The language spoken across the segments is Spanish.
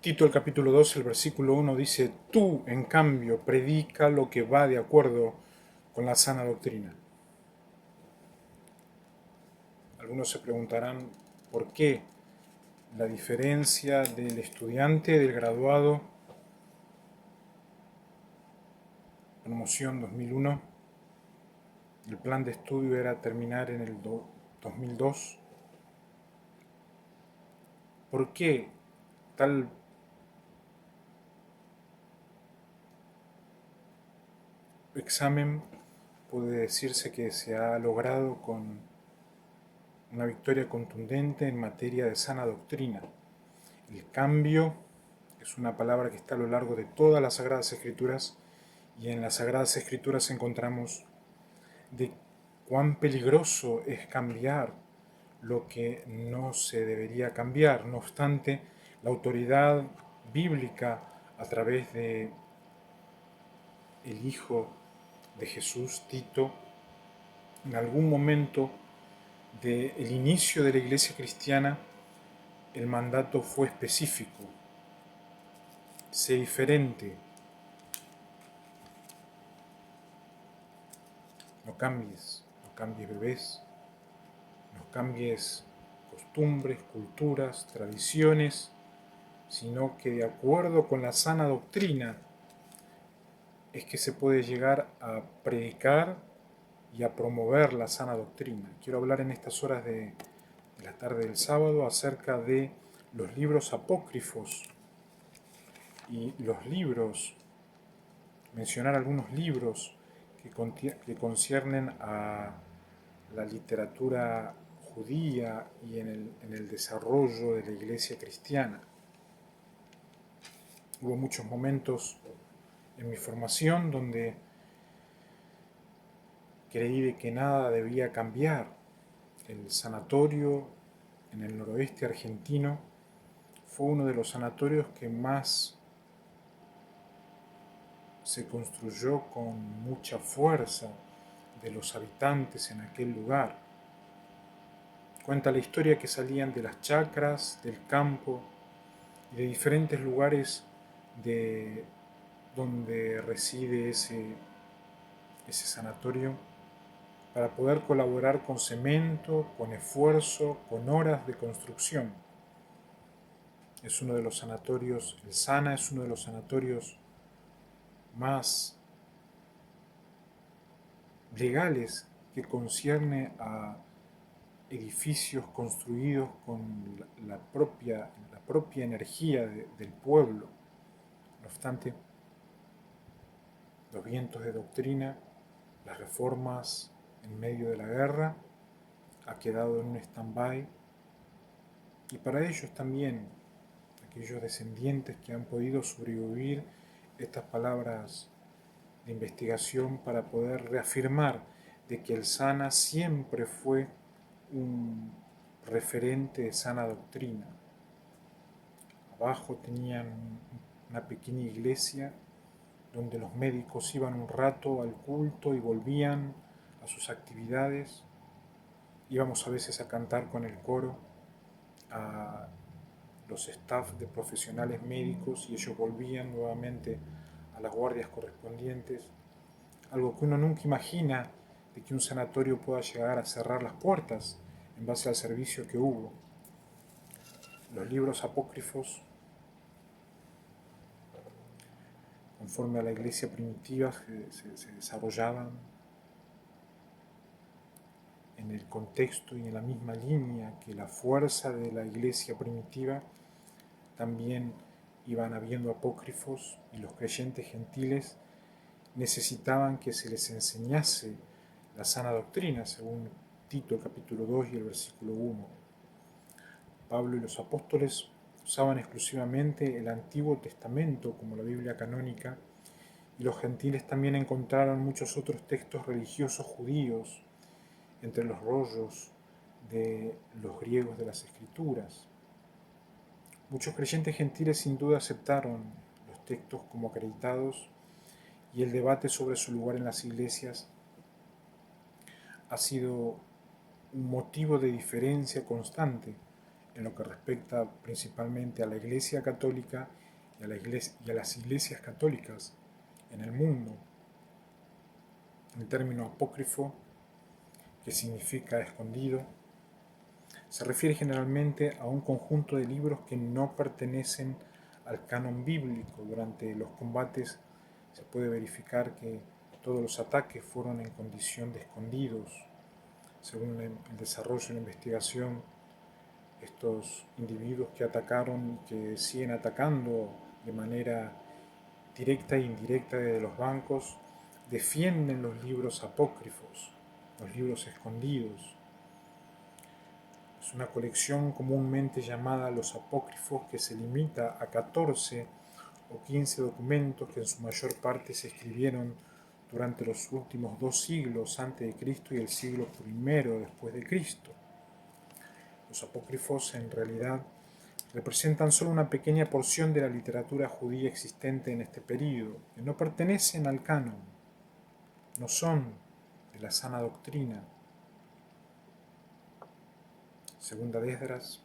Tito el capítulo 2, el versículo 1 dice, tú, en cambio, predica lo que va de acuerdo con la sana doctrina. Algunos se preguntarán por qué la diferencia del estudiante, del graduado, promoción 2001, el plan de estudio era terminar en el 2002. ¿Por qué tal examen puede decirse que se ha logrado con una victoria contundente en materia de sana doctrina? El cambio es una palabra que está a lo largo de todas las Sagradas Escrituras, y en las Sagradas Escrituras encontramos de cuán peligroso es cambiar lo que no se debería cambiar. No obstante, la autoridad bíblica a través de el Hijo de Jesús, Tito, en algún momento del inicio de la iglesia cristiana, el mandato fue específico: sé diferente, no cambies bebés, no cambies costumbres, culturas, tradiciones, sino que de acuerdo con la sana doctrina es que se puede llegar a predicar y a promover la sana doctrina. Quiero hablar en estas horas de la tarde del sábado acerca de los libros apócrifos y los libros, mencionar algunos libros que conciernen a la literatura judía y en el desarrollo de la iglesia cristiana. Hubo muchos momentos en mi formación donde creí de que nada debía cambiar. El sanatorio en el noroeste argentino fue uno de los sanatorios que más se construyó con mucha fuerza de los habitantes en aquel lugar. Cuenta la historia que salían de las chacras, del campo y de diferentes lugares de donde reside ese sanatorio para poder colaborar con cemento, con esfuerzo, con horas de construcción. Es uno de los sanatorios, el Sana es uno de los sanatorios más legales que concierne a edificios construidos con la propia energía del pueblo. No obstante, los vientos de doctrina, las reformas en medio de la guerra, ha quedado en un stand-by, y para ellos también, aquellos descendientes que han podido sobrevivir estas palabras de investigación para poder reafirmar de que el Sana siempre fue un referente de sana doctrina. Abajo tenían una pequeña iglesia donde los médicos iban un rato al culto y volvían a sus actividades. Íbamos a veces a cantar con el coro a los staff de profesionales médicos y ellos volvían nuevamente a las guardias correspondientes. Algo que uno nunca imagina, de que un sanatorio pueda llegar a cerrar las puertas en base al servicio que hubo. Los libros apócrifos, conforme a la iglesia primitiva, se desarrollaban en el contexto y en la misma línea que la fuerza de la iglesia primitiva. También iban habiendo apócrifos, y los creyentes gentiles necesitaban que se les enseñase la sana doctrina, según Tito el capítulo 2 y el versículo 1. Pablo y los apóstoles usaban exclusivamente el Antiguo Testamento como la Biblia canónica, y los gentiles también encontraron muchos otros textos religiosos judíos entre los rollos de los griegos de las Escrituras. Muchos creyentes gentiles sin duda aceptaron los textos como acreditados, y el debate sobre su lugar en las iglesias ha sido un motivo de diferencia constante en lo que respecta principalmente a la Iglesia Católica y a las iglesias católicas en el mundo. El término apócrifo, que significa escondido, se refiere generalmente a un conjunto de libros que no pertenecen al canon bíblico. Durante los combates se puede verificar que todos los ataques fueron en condición de escondidos. Según el desarrollo de la investigación, estos individuos que atacaron y que siguen atacando de manera directa e indirecta desde los bancos defienden los libros apócrifos, los libros escondidos. Es una colección comúnmente llamada los apócrifos que se limita a 14 o 15 documentos que en su mayor parte se escribieron durante los últimos 2 siglos antes de Cristo y el siglo I después de Cristo. Los apócrifos en realidad representan solo una pequeña porción de la literatura judía existente en este período, que no pertenecen al canon, no son de la sana doctrina. Segunda de Esdras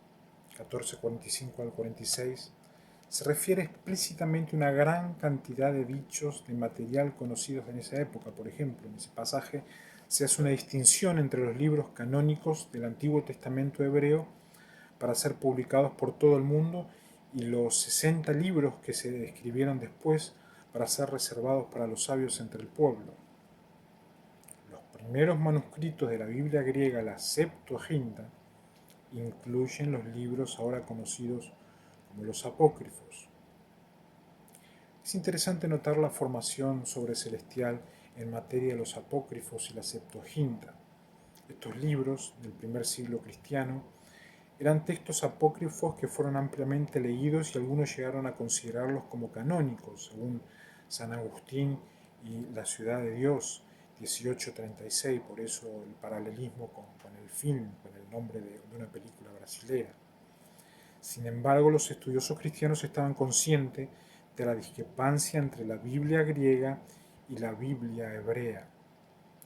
14:45 al 46 se refiere explícitamente a una gran cantidad de dichos de material conocidos en esa época. Por ejemplo, en ese pasaje se hace una distinción entre los libros canónicos del Antiguo Testamento hebreo para ser publicados por todo el mundo y los 60 libros que se escribieron después para ser reservados para los sabios entre el pueblo. Los primeros manuscritos de la Biblia griega, la Septuaginta, incluyen los libros ahora conocidos como los apócrifos. Es interesante notar la formación sobrecelestial en materia de los apócrifos y la Septuaginta. Estos libros del primer siglo cristiano eran textos apócrifos que fueron ampliamente leídos y algunos llegaron a considerarlos como canónicos, según San Agustín y La ciudad de Dios, 1836, por eso el paralelismo con el film, con el nombre de una película brasilera. Sin embargo, los estudiosos cristianos estaban conscientes de la discrepancia entre la Biblia griega y la Biblia hebrea.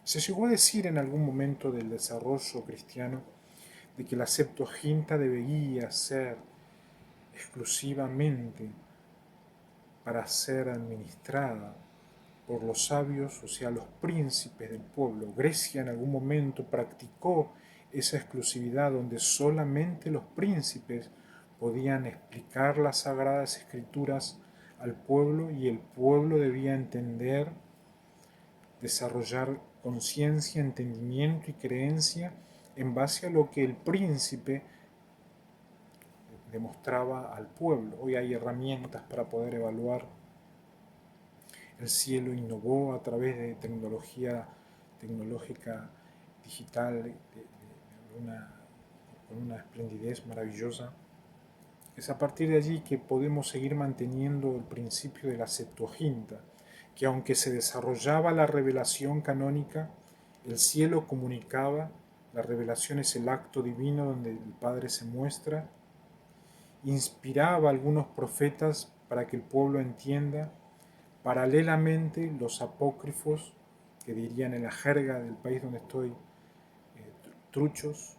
Se llegó a decir en algún momento del desarrollo cristiano de que la Septuaginta debía ser exclusivamente para ser administrada por los sabios, o sea, los príncipes del pueblo. Grecia en algún momento practicó esa exclusividad donde solamente los príncipes podían explicar las sagradas escrituras al pueblo y el pueblo debía entender, desarrollar conciencia, entendimiento y creencia en base a lo que el príncipe demostraba al pueblo. Hoy hay herramientas para poder evaluar. El cielo innovó a través de tecnológica digital con una esplendidez maravillosa. Es a partir de allí que podemos seguir manteniendo el principio de la Septuaginta, que aunque se desarrollaba la revelación canónica, el cielo comunicaba. La revelación es el acto divino donde el Padre se muestra, inspiraba a algunos profetas para que el pueblo entienda. Paralelamente, los apócrifos, que dirían en la jerga del país donde estoy, truchos,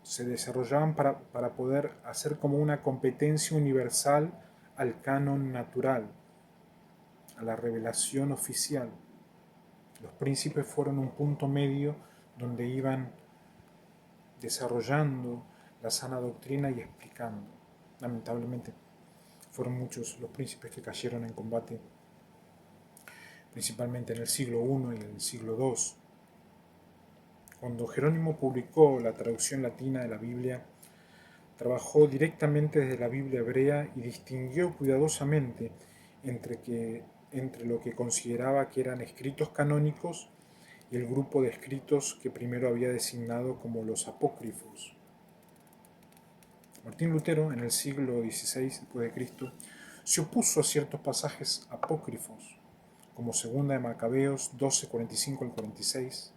se desarrollaban para poder hacer como una competencia universal al canon natural, a la revelación oficial. Los príncipes fueron un punto medio donde iban desarrollando la sana doctrina y explicando. Lamentablemente fueron muchos los príncipes que cayeron en combate, principalmente en el siglo I y en el siglo II. Cuando Jerónimo publicó la traducción latina de la Biblia, trabajó directamente desde la Biblia hebrea y distinguió cuidadosamente entre lo que consideraba que eran escritos canónicos y el grupo de escritos que primero había designado como los apócrifos. Martín Lutero, en el siglo XVI después de Cristo, se opuso a ciertos pasajes apócrifos, como Segunda de Macabeos 12:45 al 46,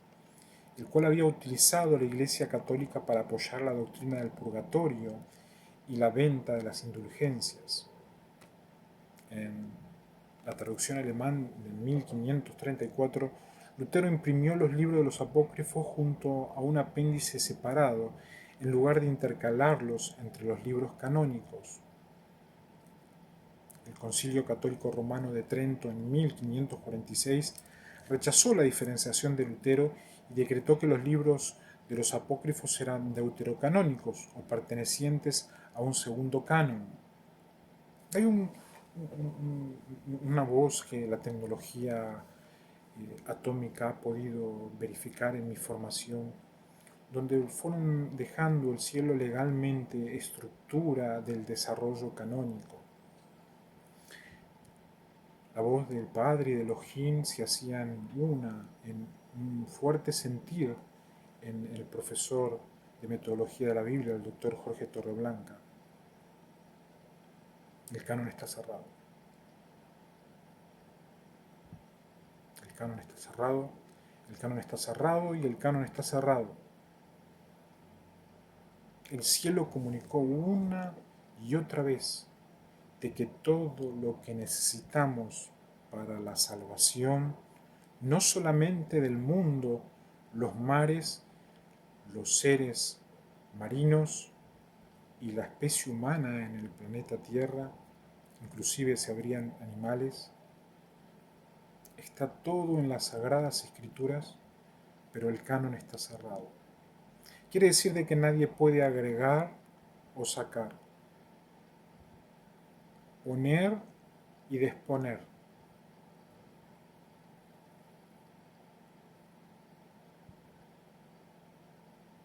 el cual había utilizado la Iglesia Católica para apoyar la doctrina del purgatorio y la venta de las indulgencias. En la traducción alemán de 1534, Lutero imprimió los libros de los apócrifos junto a un apéndice separado en lugar de intercalarlos entre los libros canónicos. El Concilio Católico Romano de Trento en 1546 rechazó la diferenciación de Lutero y decretó que los libros de los apócrifos eran deuterocanónicos o pertenecientes a un segundo canon. Hay una voz que la tecnología atómica ha podido verificar en mi formación, donde fueron dejando el cielo legalmente estructura del desarrollo canónico. La voz del Padre y de Elohim se hacían una en un fuerte sentido en el profesor de metodología de la Biblia, el doctor Jorge Torreblanca. El canon está cerrado. El canon está cerrado, el canon está cerrado y el canon está cerrado. El cielo comunicó una y otra vez de que todo lo que necesitamos para la salvación, no solamente del mundo, los mares, los seres marinos y la especie humana en el planeta Tierra, inclusive si habrían animales, está todo en las Sagradas Escrituras, pero el canon está cerrado. Quiere decir de que nadie puede agregar o sacar, poner y desponer.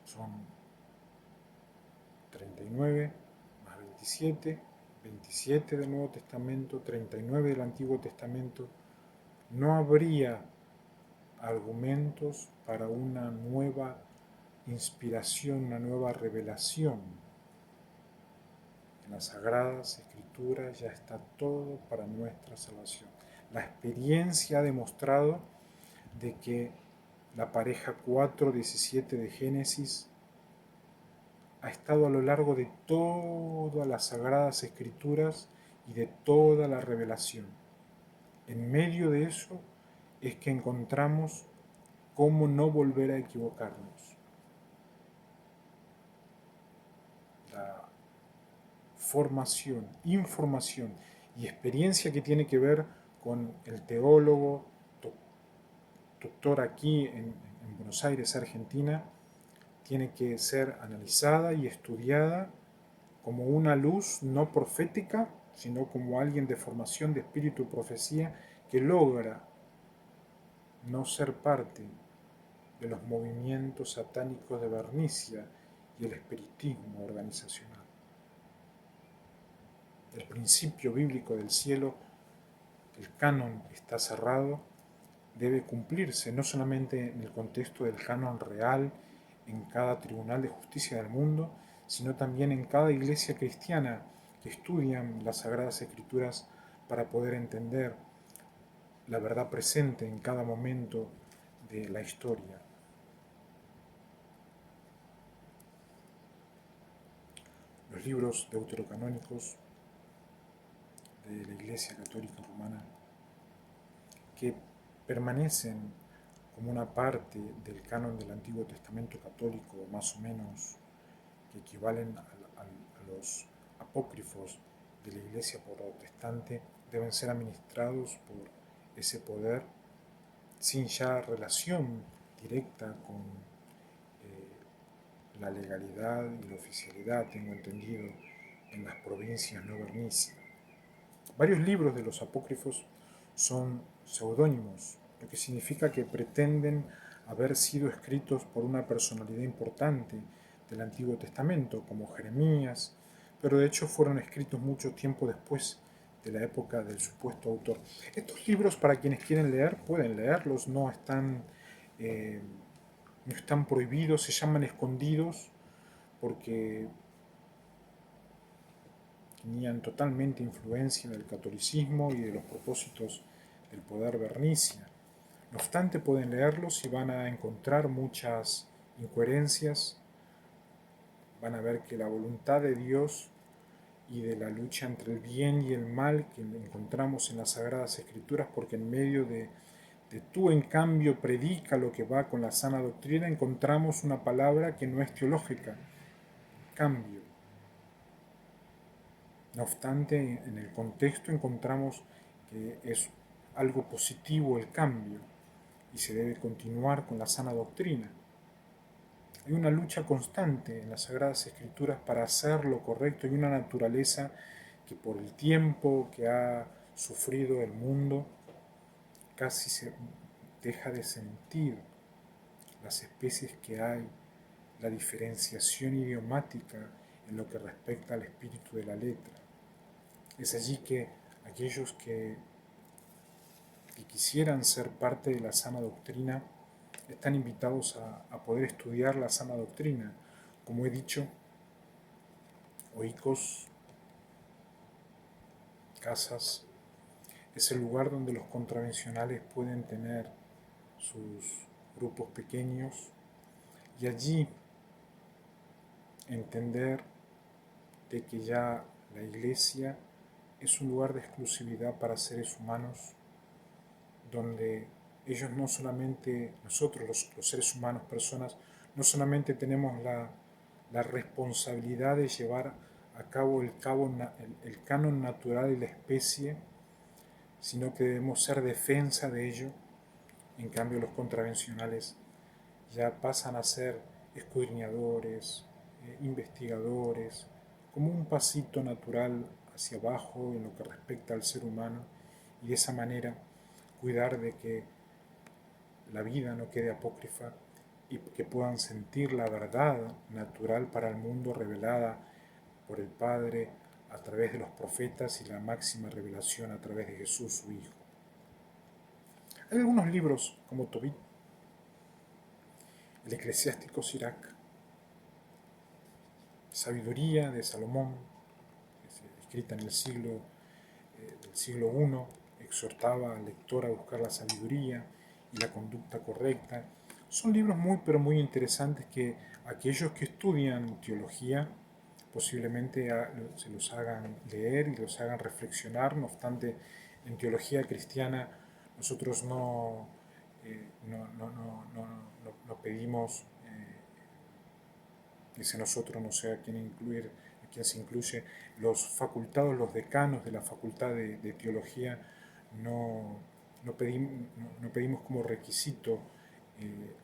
Son 39 más 27, 27 del Nuevo Testamento, 39 del Antiguo Testamento. No habría argumentos para una nueva inspiración, una nueva revelación. En las Sagradas Escrituras ya está todo para nuestra salvación. La experiencia ha demostrado de que la pareja 4:17 de Génesis ha estado a lo largo de todas las Sagradas Escrituras y de toda la revelación. En medio de eso es que encontramos cómo no volver a equivocarnos. La formación, información y experiencia que tiene que ver con el teólogo, doctor aquí en Buenos Aires, Argentina, tiene que ser analizada y estudiada como una luz no profética, sino como alguien de formación de espíritu y profecía que logra no ser parte de los movimientos satánicos de Bernicia y el espiritismo organizacional. El principio bíblico del cielo, el canon está cerrado, debe cumplirse no solamente en el contexto del canon real en cada tribunal de justicia del mundo, sino también en cada iglesia cristiana que estudian las Sagradas Escrituras para poder entender la verdad presente en cada momento de la historia. Los libros deuterocanónicos de la Iglesia Católica Romana, que permanecen como una parte del canon del Antiguo Testamento católico, más o menos, que equivalen a los apócrifos de la Iglesia protestante, deben ser administrados por ese poder sin ya relación directa con la legalidad y la oficialidad, tengo entendido, en las provincias no vernicias. Varios libros de los apócrifos son seudónimos, lo que significa que pretenden haber sido escritos por una personalidad importante del Antiguo Testamento, como Jeremías, pero de hecho fueron escritos mucho tiempo después de la época del supuesto autor. Estos libros, para quienes quieren leer, pueden leerlos, no están prohibidos, se llaman escondidos porque tenían totalmente influencia del catolicismo y de los propósitos del poder bernicia. No obstante, pueden leerlos y van a encontrar muchas incoherencias, van a ver que la voluntad de Dios y de la lucha entre el bien y el mal que encontramos en las Sagradas Escrituras, porque en medio de tú en cambio predica lo que va con la sana doctrina, encontramos una palabra que no es teológica, cambio. No obstante, en el contexto encontramos que es algo positivo el cambio y se debe continuar con la sana doctrina. Hay una lucha constante en las Sagradas Escrituras para hacer lo correcto y una naturaleza que por el tiempo que ha sufrido el mundo casi se deja de sentir las especies que hay, la diferenciación idiomática en lo que respecta al espíritu de la letra. Es allí que aquellos que quisieran ser parte de la sana doctrina están invitados a poder estudiar la sana doctrina. Como he dicho, Oikos, casas, es el lugar donde los contravencionales pueden tener sus grupos pequeños y allí entender de que ya la iglesia es un lugar de exclusividad para seres humanos, donde ellos no solamente, nosotros los seres humanos, personas, no solamente tenemos la responsabilidad de llevar a cabo el canon natural de la especie, sino que debemos ser defensa de ello. En cambio, los contravencionales ya pasan a ser escudriñadores, investigadores, como un pasito natural hacia abajo en lo que respecta al ser humano, y de esa manera cuidar de que la vida no quede apócrifa y que puedan sentir la verdad natural para el mundo revelada por el Padre a través de los profetas y la máxima revelación a través de Jesús, su Hijo. Hay algunos libros como Tobit, el eclesiástico Sirac, Sabiduría de Salomón, escrita en el siglo I, exhortaba al lector a buscar la sabiduría y la conducta correcta. Son libros muy interesantes que aquellos que estudian teología posiblemente se los hagan leer y los hagan reflexionar. No obstante, en teología cristiana nosotros no pedimos, dice nosotros, no sé a quién incluir, a quién se incluye, los facultados, los decanos de la facultad de teología, no pedimos como requisito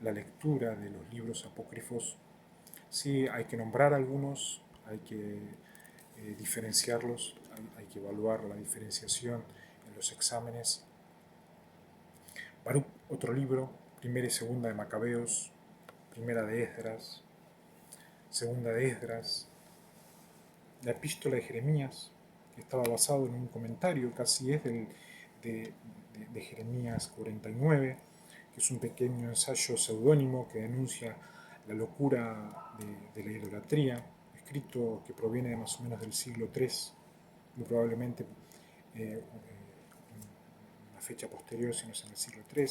la lectura de los libros apócrifos. Sí, hay que nombrar algunos, hay que diferenciarlos, hay que evaluar la diferenciación en los exámenes. Baruch, otro libro, primera y segunda de Macabeos, primera de Esdras, segunda de Esdras, la epístola de Jeremías, que estaba basado en un comentario, casi es de Jeremías 49, que es un pequeño ensayo seudónimo que denuncia la locura de la idolatría, escrito que proviene de más o menos del siglo III, muy probablemente una fecha posterior, si no es en el siglo III.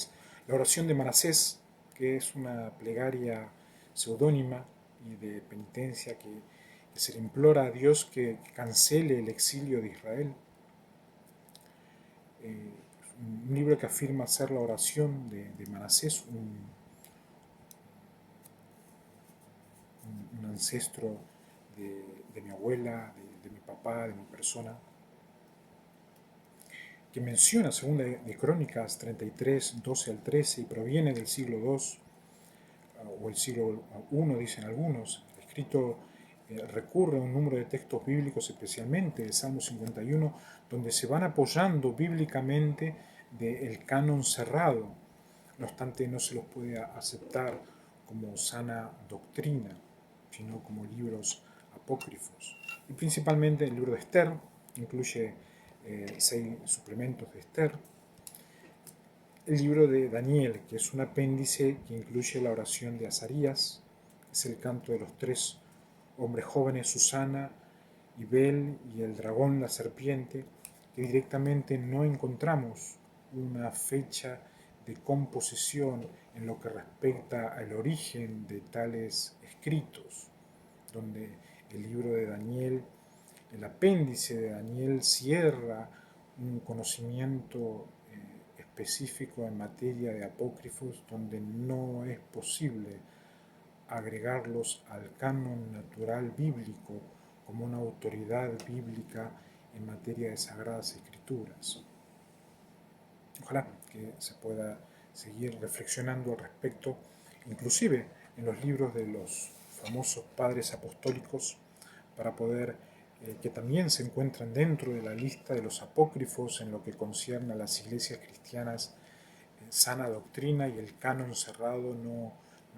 La oración de Manasés, que es una plegaria seudónima y de penitencia que se le implora a Dios que cancele el exilio de Israel. Un libro que afirma ser la oración de Manasés, un ancestro de mi abuela, de mi papá, de mi persona, que menciona, según de Crónicas 33, 12 al 13, y proviene del siglo II o el siglo I, dicen algunos. Escrito recurre a un número de textos bíblicos, especialmente el Salmo 51, donde se van apoyando bíblicamente del canon cerrado. No obstante, no se los puede aceptar como sana doctrina, sino como libros apócrifos. Y principalmente el libro de Esther incluye 6 suplementos de Esther. El libro de Daniel, que es un apéndice que incluye la oración de Azarías, es el canto de los 3 hombres jóvenes, Susana, Ibel y el dragón, la serpiente, que directamente no encontramos una fecha de composición en lo que respecta al origen de tales escritos, donde el libro de Daniel, el apéndice de Daniel, cierra un conocimiento específico en materia de apócrifos, donde no es posible agregarlos al canon natural bíblico como una autoridad bíblica en materia de sagradas escrituras. Ojalá que se pueda seguir reflexionando al respecto, inclusive en los libros de los famosos padres apostólicos, para poder que también se encuentran dentro de la lista de los apócrifos en lo que concierne a las iglesias cristianas en sana doctrina, y el canon cerrado no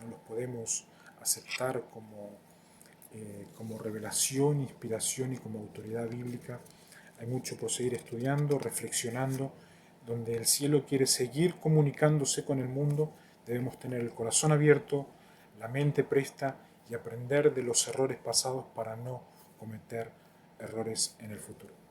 los podemos aceptar como revelación, inspiración y como autoridad bíblica. Hay mucho por seguir estudiando, reflexionando. Donde el cielo quiere seguir comunicándose con el mundo, debemos tener el corazón abierto, la mente presta y aprender de los errores pasados para no cometer errores en el futuro.